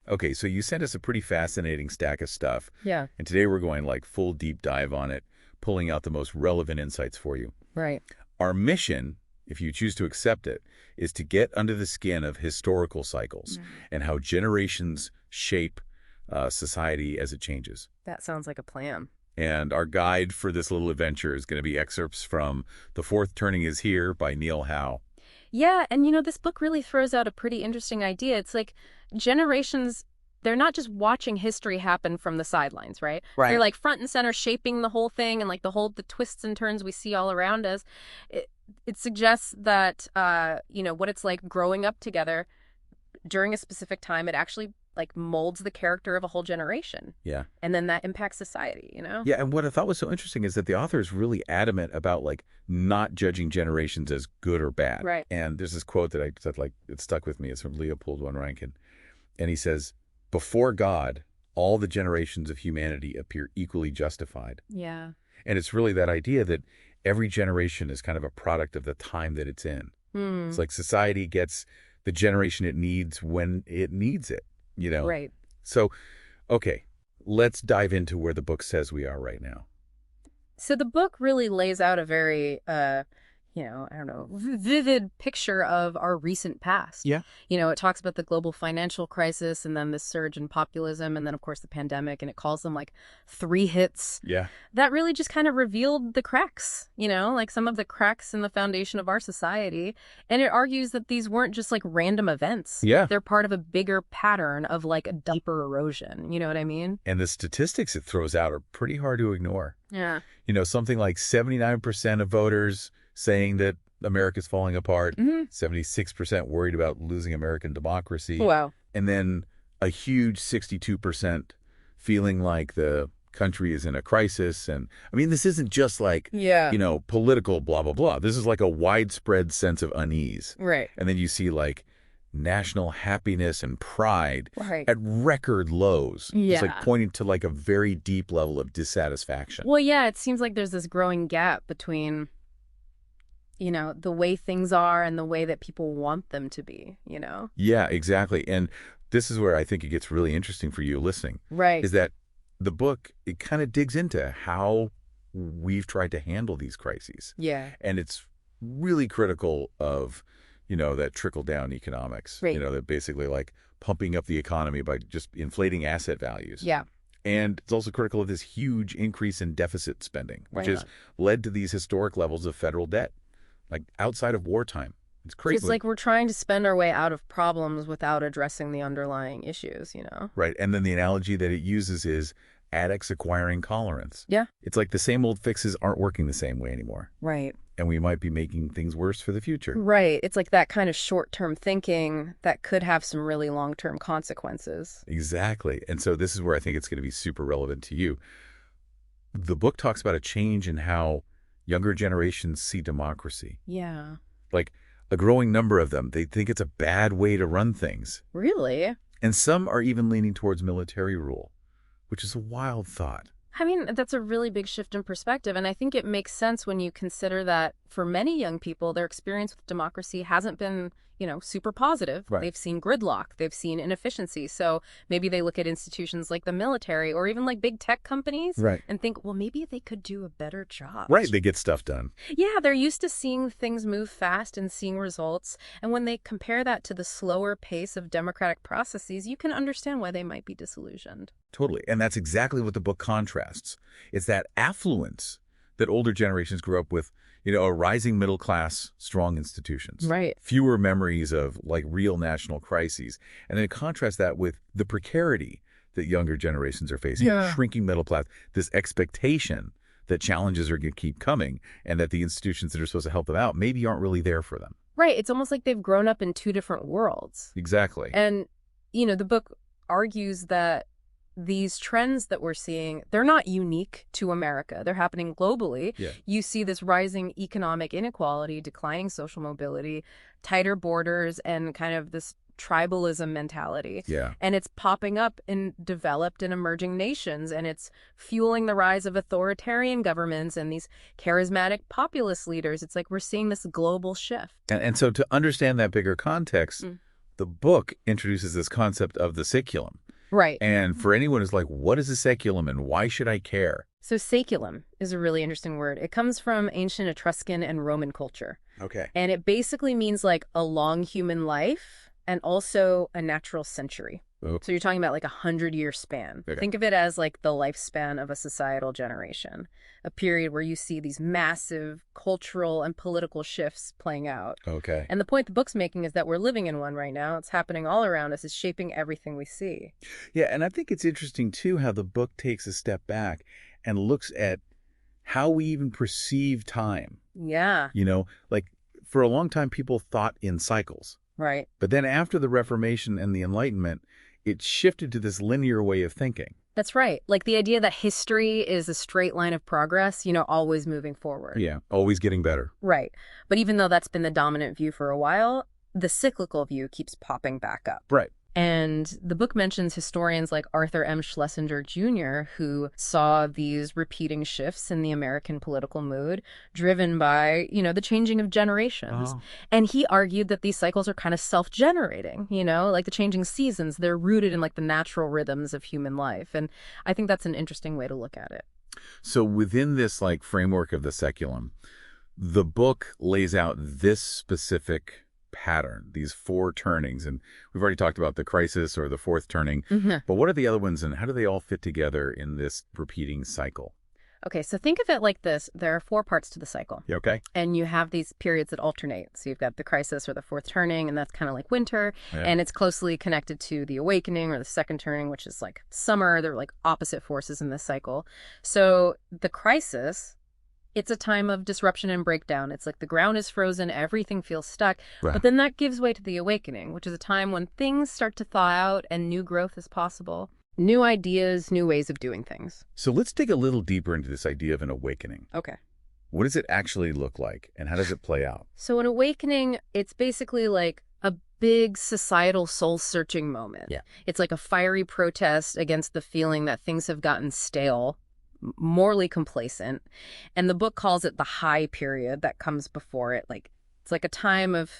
Okay, so you sent us a pretty fascinating stack of stuff. Yeah. And today we're going like full deep dive on it, pulling out the most relevant insights for you. Right. Our mission, if you choose to accept it, is to get under the skin of historical cycles and how generations shape society as it changes. That sounds like a plan. And our guide for this little adventure is going to be excerpts from The Fourth Turning is Here by Neil Howe. Yeah, and this book really throws out a pretty interesting idea. It's like generations, they're not just watching history happen from the sidelines, right? Right. They're like front and center shaping the whole thing and like the twists and turns we see all around us. It suggests that, what it's like growing up together during a specific time, it actually like molds the character of a whole generation. Yeah. And then that impacts society, Yeah, and what I thought was so interesting is that the author is really adamant about like not judging generations as good or bad. Right. And there's this quote that it stuck with me. It's from Leopold von Rankin. And he says, "Before God, all the generations of humanity appear equally justified." Yeah. And it's really that idea that every generation is kind of a product of the time that it's in. It's like society gets the generation it needs when it needs it. Right. So, okay, let's dive into where the book says we are right now. So the book really lays out a very, vivid picture of our recent past. Yeah. It talks about the global financial crisis and then the surge in populism and then, of course, the pandemic. And it calls them like 3 hits. Yeah. That really just kind of revealed the cracks, like some of the cracks in the foundation of our society. And it argues that these weren't just like random events. Yeah. They're part of a bigger pattern of like a deeper erosion. You know what I mean? And the statistics it throws out are pretty hard to ignore. Yeah. Something like 79% of voters saying that America's falling apart, 76% worried about losing American democracy. Wow. And then a huge 62% feeling like the country is in a crisis. And I mean, this isn't just like, political blah, blah, blah. This is like a widespread sense of unease. Right. And then you see like national happiness and pride Right. at record lows. Yeah. It's like pointing to like a very deep level of dissatisfaction. Well, yeah, it seems like there's this growing gap between, the way things are and the way that people want them to be, Yeah, exactly. And this is where I think it gets really interesting for you listening. Right. Is that the book, it kind of digs into how we've tried to handle these crises. Yeah. And it's really critical of, that trickle-down economics. Right. That basically like pumping up the economy by just inflating asset values. Yeah. And it's also critical of this huge increase in deficit spending, which Right has led to these historic levels of federal debt, like outside of wartime. It's crazy. It's like we're trying to spend our way out of problems without addressing the underlying issues, Right. And then the analogy that it uses is addicts acquiring tolerance. Yeah. It's like the same old fixes aren't working the same way anymore. Right. And we might be making things worse for the future. Right. It's like that kind of short-term thinking that could have some really long-term consequences. Exactly. And so this is where I think it's going to be super relevant to you. The book talks about a change in how younger generations see democracy. Yeah. Like a growing number of them, they think it's a bad way to run things. Really? And some are even leaning towards military rule, which is a wild thought. I mean, that's a really big shift in perspective, and I think it makes sense when you consider that for many young people, their experience with democracy hasn't been, super positive. Right. They've seen gridlock, they've seen inefficiency, so maybe they look at institutions like the military or even like big tech companies Right. and think, well, maybe they could do a better job. Right, they get stuff done. Yeah, they're used to seeing things move fast and seeing results, and when they compare that to the slower pace of democratic processes, you can understand why they might be disillusioned. Totally. And that's exactly what the book contrasts. It's that affluence that older generations grew up with, a rising middle class, strong institutions. Right. Fewer memories of like real national crises. And then contrast that with the precarity that younger generations are facing, shrinking middle class, this expectation that challenges are going to keep coming and that the institutions that are supposed to help them out maybe aren't really there for them. Right. It's almost like they've grown up in 2 different worlds. Exactly. And, the book argues that these trends that we're seeing, they're not unique to America. They're happening globally. Yeah. You see this rising economic inequality, declining social mobility, tighter borders, and kind of this tribalism mentality. Yeah. And it's popping up in developed and emerging nations, and it's fueling the rise of authoritarian governments and these charismatic populist leaders. It's like we're seeing this global shift. And so to understand that bigger context, the book introduces this concept of the saeculum. Right. And for anyone who's like, what is a saeculum and why should I care? So saeculum is a really interesting word. It comes from ancient Etruscan and Roman culture. Okay. And it basically means like a long human life and also a natural century. Oh. So you're talking about like 100-year span. Okay. Think of it as like the lifespan of a societal generation, a period where you see these massive cultural and political shifts playing out. Okay. And the point the book's making is that we're living in one right now. It's happening all around us. It's shaping everything we see. Yeah, and I think it's interesting, too, how the book takes a step back and looks at how we even perceive time. Yeah. You know, like for a long time, people thought in cycles. Right. But then after the Reformation and the Enlightenment, it shifted to this linear way of thinking. That's right. Like the idea that history is a straight line of progress, always moving forward. Yeah, always getting better. Right. But even though that's been the dominant view for a while, the cyclical view keeps popping back up. Right. And the book mentions historians like Arthur M. Schlesinger Jr., who saw these repeating shifts in the American political mood driven by, the changing of generations. Oh. And he argued that these cycles are kind of self-generating, like the changing seasons. They're rooted in like the natural rhythms of human life. And I think that's an interesting way to look at it. So within this like framework of the saeculum, the book lays out this specific pattern, these 4 turnings. And we've already talked about the crisis or the 4th turning. Mm-hmm. But what are the other ones and how do they all fit together in this repeating cycle? Okay, so think of it like this. There are 4 parts to the cycle. You okay? And you have these periods that alternate. So you've got the crisis or the 4th turning, and that's kind of like winter. Yeah. And it's closely connected to the awakening or the 2nd turning, which is like summer. They're like opposite forces in this cycle. So the crisis, it's a time of disruption and breakdown. It's like the ground is frozen, everything feels stuck. Right. But then that gives way to the awakening, which is a time when things start to thaw out and new growth is possible. New ideas, new ways of doing things. So let's dig a little deeper into this idea of an awakening. Okay. What does it actually look like and how does it play out? So an awakening, it's basically like a big societal soul-searching moment. Yeah. It's like a fiery protest against the feeling that things have gotten stale, morally complacent. And the book calls it the high period that comes before it. Like it's like a time of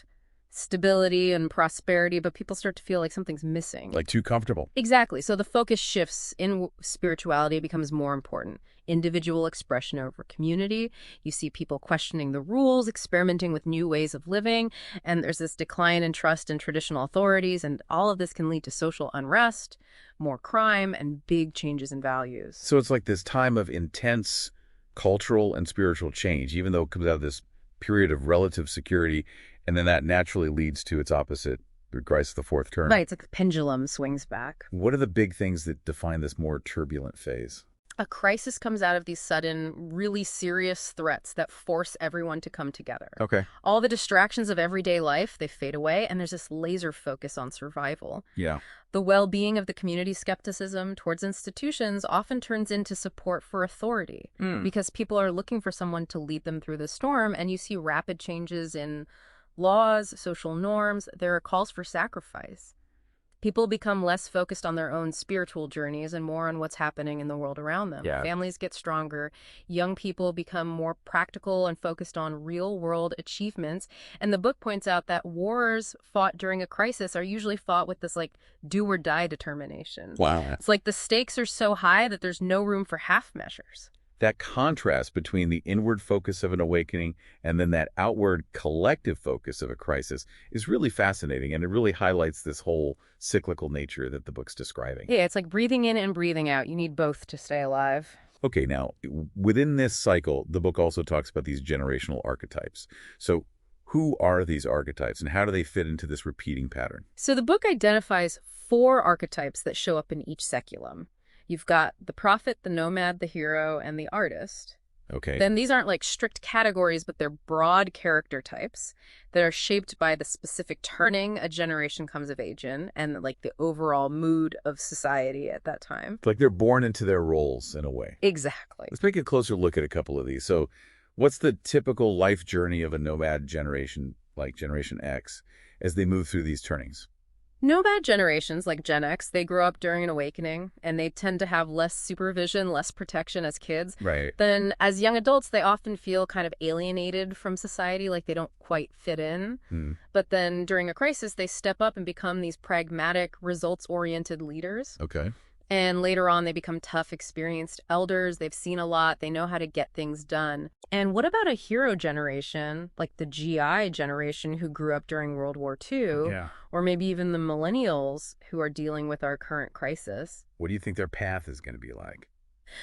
stability and prosperity, but people start to feel like something's missing. Like too comfortable. Exactly. So the focus shifts in spirituality, becomes more important. Individual expression over community. You see people questioning the rules, experimenting with new ways of living, and there's this decline in trust in traditional authorities, and all of this can lead to social unrest, more crime, and big changes in values. So it's like this time of intense cultural and spiritual change, even though it comes out of this period of relative security, and then that naturally leads to its opposite, the crisis of the 4th turn. Right, it's like the pendulum swings back. What are the big things that define this more turbulent phase? A crisis comes out of these sudden, really serious threats that force everyone to come together. Okay. All the distractions of everyday life, they fade away, and there's this laser focus on survival. Yeah. The well-being of the community's skepticism towards institutions often turns into support for authority because people are looking for someone to lead them through the storm, and you see rapid changes in laws, social norms. There are calls for sacrifice. People become less focused on their own spiritual journeys and more on what's happening in the world around them. Yeah. Families get stronger. Young people become more practical and focused on real-world achievements. And the book points out that wars fought during a crisis are usually fought with this, like, do-or-die determination. Wow. It's like the stakes are so high that there's no room for half measures. That contrast between the inward focus of an awakening and then that outward collective focus of a crisis is really fascinating, and it really highlights this whole cyclical nature that the book's describing. Yeah, it's like breathing in and breathing out. You need both to stay alive. Okay, now, within this cycle, the book also talks about these generational archetypes. So who are these archetypes and how do they fit into this repeating pattern? So the book identifies 4 archetypes that show up in each saeculum. You've got the prophet, the nomad, the hero, and the artist. Okay. Then these aren't like strict categories, but they're broad character types that are shaped by the specific turning a generation comes of age in and like the overall mood of society at that time. Like they're born into their roles in a way. Exactly. Let's take a closer look at a couple of these. So what's the typical life journey of a nomad generation, like Generation X, as they move through these turnings? Nomad generations like Gen X, they grow up during an awakening, and they tend to have less supervision, less protection as kids. Right. Then as young adults, they often feel kind of alienated from society, like they don't quite fit in. But then during a crisis, they step up and become these pragmatic, results-oriented leaders. Okay. And later on, they become tough, experienced elders. They've seen a lot. They know how to get things done. And what about a hero generation, like the GI generation who grew up during World War II? Yeah. Or maybe even the millennials who are dealing with our current crisis? What do you think their path is going to be like?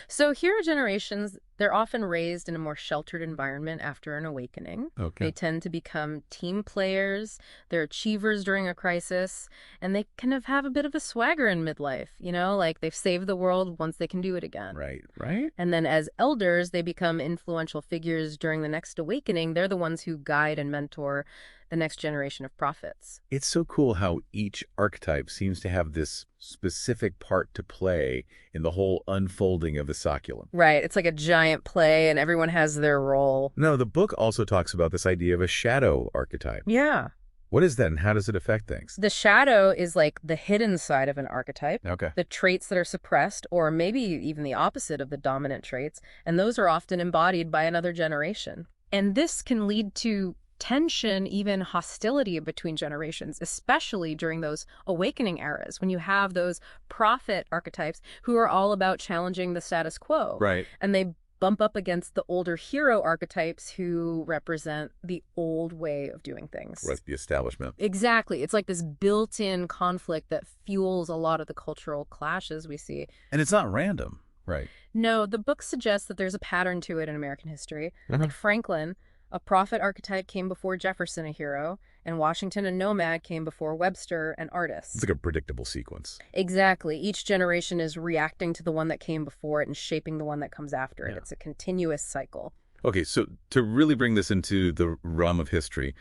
So hero generations, they're often raised in a more sheltered environment after an awakening. Okay. They tend to become team players, they're achievers during a crisis, and they kind of have a bit of a swagger in midlife, like they've saved the world once they can do it again. Right, right. And then as elders, they become influential figures during the next awakening. They're the ones who guide and mentor the next generation of prophets. It's so cool how each archetype seems to have this specific part to play in the whole unfolding of the saeculum. Right. It's like a giant play, and everyone has their role. No, the book also talks about this idea of a shadow archetype. Yeah. What is that, and how does it affect things? The shadow is like the hidden side of an archetype. Okay. The traits that are suppressed, or maybe even the opposite of the dominant traits, and those are often embodied by another generation. And this can lead to tension, even hostility between generations, especially during those awakening eras when you have those prophet archetypes who are all about challenging the status quo. Right. And they bump up against the older hero archetypes who represent the old way of doing things. Right, the establishment. Exactly. It's like this built-in conflict that fuels a lot of the cultural clashes we see. And it's not random. Right. No, the book suggests that there's a pattern to it in American history. Like Franklin, a prophet archetype, came before Jefferson, a hero, and Washington, a nomad, came before Webster, an artist. It's like a predictable sequence. Exactly. Each generation is reacting to the one that came before it and shaping the one that comes after it. It's a continuous cycle. Okay, so to really bring this into the realm of history,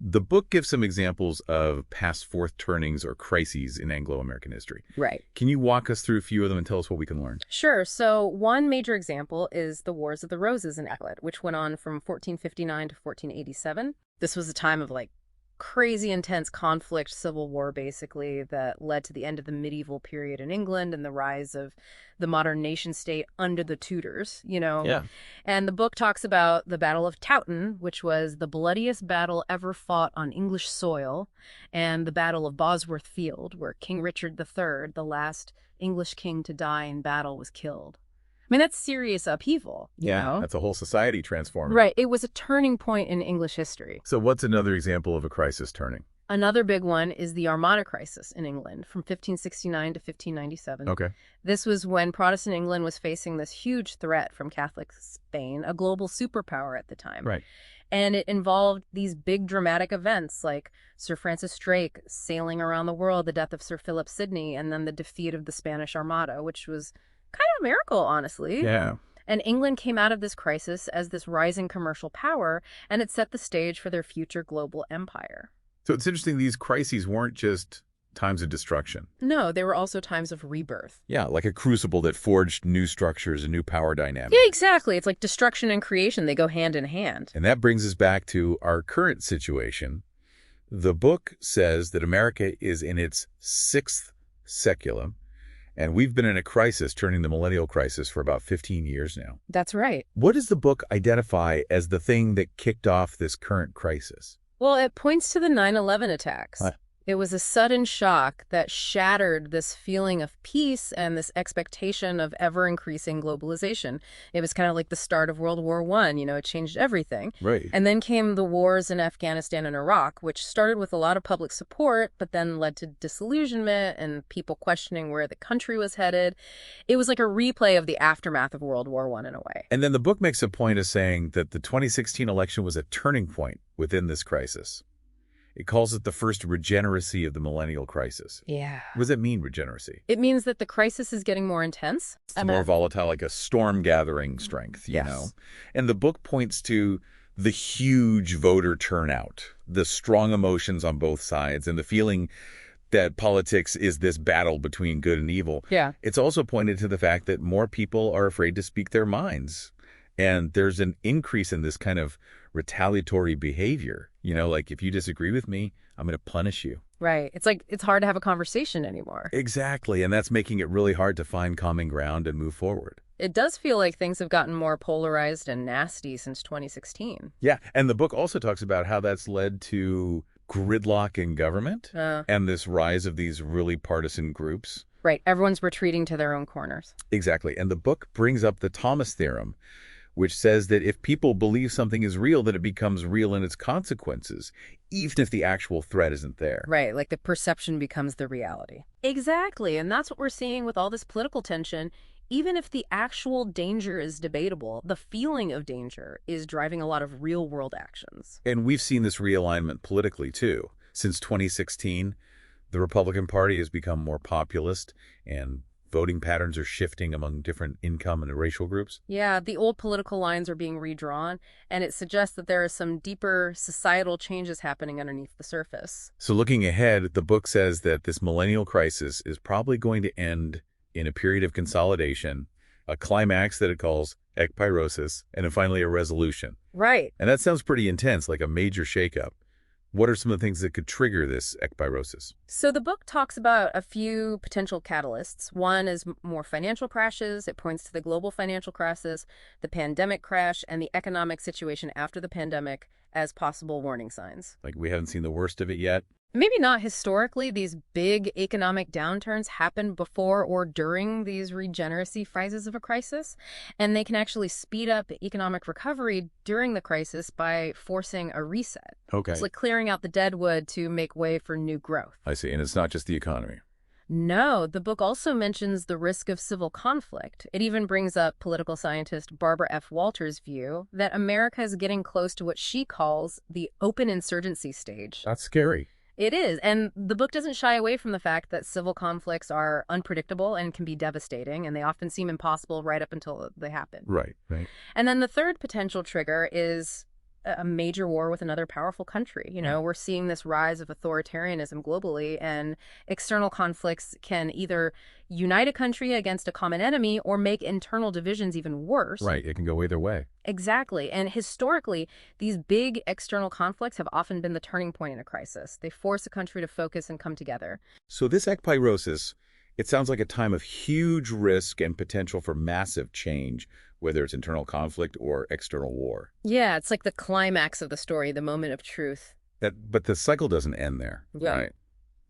the book gives some examples of past fourth turnings or crises in Anglo-American history. Right. Can you walk us through a few of them and tell us what we can learn? Sure. So one major example is the Wars of the Roses in England, which went on from 1459 to 1487. This was a time of crazy intense conflict, civil war basically, that led to the end of the medieval period in England and the rise of the modern nation state under the Tudors, Yeah. And the book talks about the Battle of Towton, which was the bloodiest battle ever fought on English soil, and the Battle of Bosworth Field, where King Richard III, the last English king to die in battle, was killed. I mean, that's serious upheaval. You know? That's a whole society transforming. Right. It was a turning point in English history. So what's another example of a crisis turning? Another big one is the Armada Crisis in England from 1569 to 1597. Okay. This was when Protestant England was facing this huge threat from Catholic Spain, a global superpower at the time. Right. And it involved these big dramatic events like Sir Francis Drake sailing around the world, the death of Sir Philip Sidney, and then the defeat of the Spanish Armada, which was kind of a miracle, honestly. Yeah. And England came out of this crisis as this rising commercial power, and it set the stage for their future global empire. So it's interesting, these crises weren't just times of destruction. No, they were also times of rebirth. Yeah, like a crucible that forged new structures and new power dynamics. Yeah, exactly. It's like destruction and creation. They go hand in hand. And that brings us back to our current situation. The book says that America is in its 6th saeculum, and we've been in a crisis, turning the millennial crisis, for about 15 years now. That's right. What does the book identify as the thing that kicked off this current crisis? Well, it points to the 9/11 attacks. Huh. It was a sudden shock that shattered this feeling of peace and this expectation of ever-increasing globalization. It was kind of like the start of World War I. It changed everything. Right. And then came the wars in Afghanistan and Iraq, which started with a lot of public support, but then led to disillusionment and people questioning where the country was headed. It was like a replay of the aftermath of World War I in a way. And then the book makes a point of saying that the 2016 election was a turning point within this crisis. It calls it the first regeneracy of the millennial crisis. Yeah. What does that mean, regeneracy? It means that the crisis is getting more intense. It's more volatile, like a storm gathering strength, you know? And the book points to the huge voter turnout, the strong emotions on both sides, and the feeling that politics is this battle between good and evil. Yeah. It's also pointed to the fact that more people are afraid to speak their minds. And there's an increase in this kind of retaliatory behavior. Like, if you disagree with me, I'm going to punish you. Right. It's like it's hard to have a conversation anymore. Exactly, and that's making it really hard to find common ground and move forward. It does feel like things have gotten more polarized and nasty since 2016. Yeah, and the book also talks about how that's led to gridlock in government and this rise of these really partisan groups. Right. Everyone's retreating to their own corners. Exactly. And the book brings up the Thomas theorem, which says that if people believe something is real, then it becomes real in its consequences, even if the actual threat isn't there. Right. Like the perception becomes the reality. Exactly. And that's what we're seeing with all this political tension. Even if the actual danger is debatable, the feeling of danger is driving a lot of real-world actions. And we've seen this realignment politically, too. Since 2016, the Republican Party has become more populist, and voting patterns are shifting among different income and racial groups. Yeah, the old political lines are being redrawn, and it suggests that there are some deeper societal changes happening underneath the surface. So looking ahead, the book says that this millennial crisis is probably going to end in a period of consolidation, a climax that it calls ekpyrosis, and then finally a resolution. Right. And that sounds pretty intense, like a major shakeup. What are some of the things that could trigger this ekpyrosis? So the book talks about a few potential catalysts. One is more financial crashes. It points to the global financial crisis, the pandemic crash, and the economic situation after the pandemic as possible warning signs. Like we haven't seen the worst of it yet? Maybe not historically. These big economic downturns happen before or during these regeneracy phases of a crisis, and they can actually speed up economic recovery during the crisis by forcing a reset. Okay. It's like clearing out the dead wood to make way for new growth. I see. And it's not just the economy. No, the book also mentions the risk of civil conflict. It even brings up political scientist Barbara F. Walters' view that America is getting close to what she calls the open insurgency stage. That's scary. It is, and the book doesn't shy away from the fact that civil conflicts are unpredictable and can be devastating, and they often seem impossible right up until they happen. Right. And then the third potential trigger is a major war with another powerful country. You know, we're seeing this rise of authoritarianism globally, and external conflicts can either unite a country against a common enemy or make internal divisions even worse. Right. It can go either way. Exactly. And historically, these big external conflicts have often been the turning point in a crisis. They force a country to focus and come together. So this ekpyrosis, it sounds like a time of huge risk and potential for massive change, whether it's internal conflict or external war. Yeah, it's like the climax of the story, the moment of truth. But the cycle doesn't end there. Yeah. Right?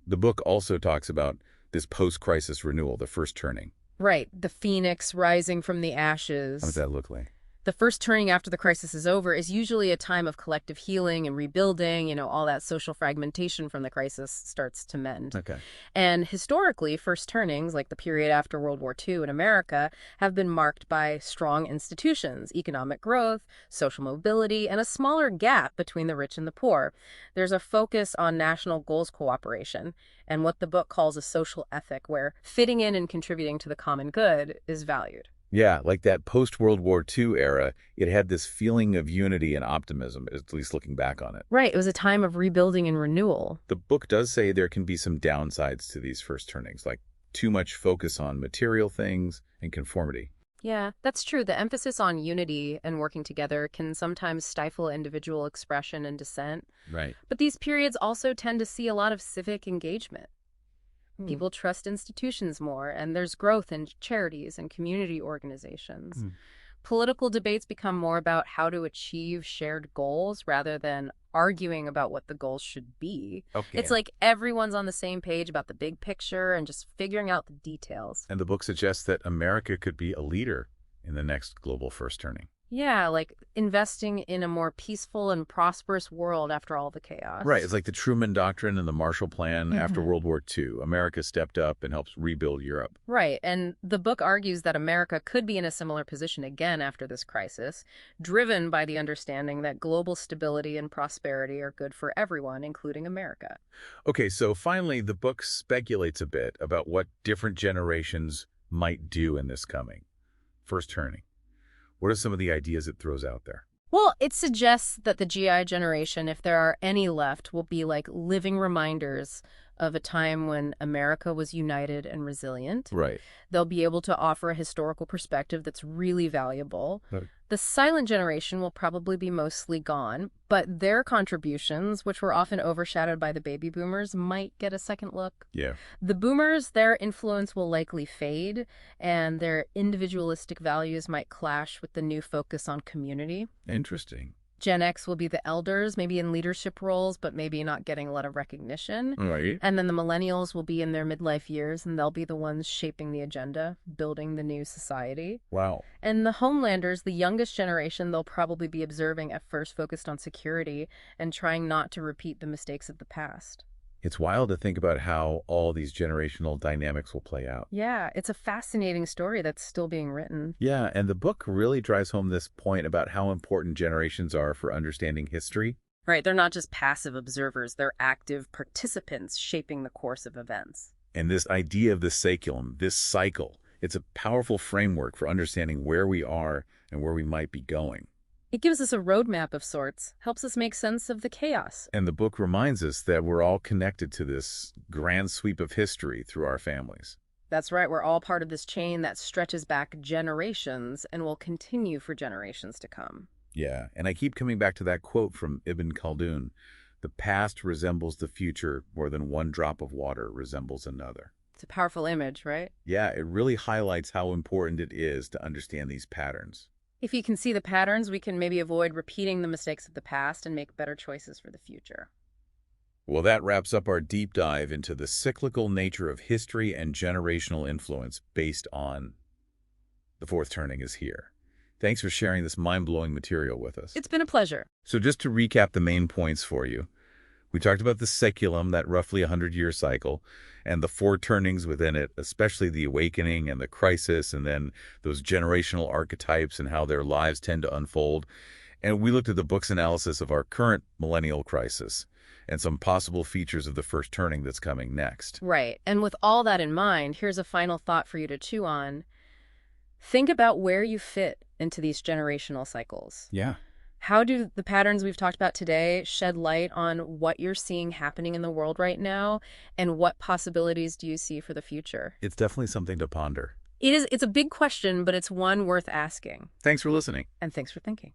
The book also talks about this post-crisis renewal, the first turning. Right. The phoenix rising from the ashes. How does that look like? The first turning after the crisis is over is usually a time of collective healing and rebuilding. You know, all that social fragmentation from the crisis starts to mend. Okay. And historically, first turnings, like the period after World War II in America, have been marked by strong institutions, economic growth, social mobility, and a smaller gap between the rich and the poor. There's a focus on national goals cooperation and what the book calls a social ethic, where fitting in and contributing to the common good is valued. Yeah, like that post-World War II era, it had this feeling of unity and optimism, at least looking back on it. Right. It was a time of rebuilding and renewal. The book does say there can be some downsides to these first turnings, like too much focus on material things and conformity. Yeah, that's true. The emphasis on unity and working together can sometimes stifle individual expression and dissent. Right. But these periods also tend to see a lot of civic engagement. People trust institutions more, and there's growth in charities and community organizations. Political debates become more about how to achieve shared goals rather than arguing about what the goals should be. Okay. It's like everyone's on the same page about the big picture and just figuring out the details. And the book suggests that America could be a leader in the next global first turning. Yeah, like investing in a more peaceful and prosperous world after all the chaos. Right. It's like the Truman Doctrine and the Marshall Plan after World War II. America stepped up and helped rebuild Europe. Right. And the book argues that America could be in a similar position again after this crisis, driven by the understanding that global stability and prosperity are good for everyone, including America. Okay, so finally, the book speculates a bit about what different generations might do in this coming first turning. What are some of the ideas it throws out there? Well, it suggests that the GI generation, if there are any left, will be like living reminders of a time when America was united and resilient. Right. They'll be able to offer a historical perspective that's really valuable. Right. The silent generation will probably be mostly gone, but their contributions, which were often overshadowed by the baby boomers, might get a second look. Yeah. The boomers, their influence will likely fade, and their individualistic values might clash with the new focus on community. Interesting. Gen X will be the elders, maybe in leadership roles, but maybe not getting a lot of recognition. Right. And then the millennials will be in their midlife years, and they'll be the ones shaping the agenda, building the new society. Wow. And the homelanders, the youngest generation, they'll probably be observing at first, focused on security and trying not to repeat the mistakes of the past. It's wild to think about how all these generational dynamics will play out. Yeah, it's a fascinating story that's still being written. Yeah, and the book really drives home this point about how important generations are for understanding history. Right, they're not just passive observers, they're active participants shaping the course of events. And this idea of the saeculum, this cycle, it's a powerful framework for understanding where we are and where we might be going. It gives us a roadmap of sorts, helps us make sense of the chaos. And the book reminds us that we're all connected to this grand sweep of history through our families. That's right, we're all part of this chain that stretches back generations and will continue for generations to come. Yeah, and I keep coming back to that quote from Ibn Khaldun. The past resembles the future more than one drop of water resembles another. It's a powerful image, right? Yeah, it really highlights how important it is to understand these patterns. If you can see the patterns, we can maybe avoid repeating the mistakes of the past and make better choices for the future. Well, that wraps up our deep dive into the cyclical nature of history and generational influence based on The Fourth Turning is Here. Thanks for sharing this mind-blowing material with us. It's been a pleasure. So just to recap the main points for you, we talked about the saeculum, that roughly 100-year cycle, and the four turnings within it, especially the awakening and the crisis, and then those generational archetypes and how their lives tend to unfold. And we looked at the book's analysis of our current millennial crisis and some possible features of the first turning that's coming next. Right. And with all that in mind, here's a final thought for you to chew on. Think about where you fit into these generational cycles. Yeah. How do the patterns we've talked about today shed light on what you're seeing happening in the world right now, and what possibilities do you see for the future? It's definitely something to ponder. It's a big question, but it's one worth asking. Thanks for listening. And thanks for thinking.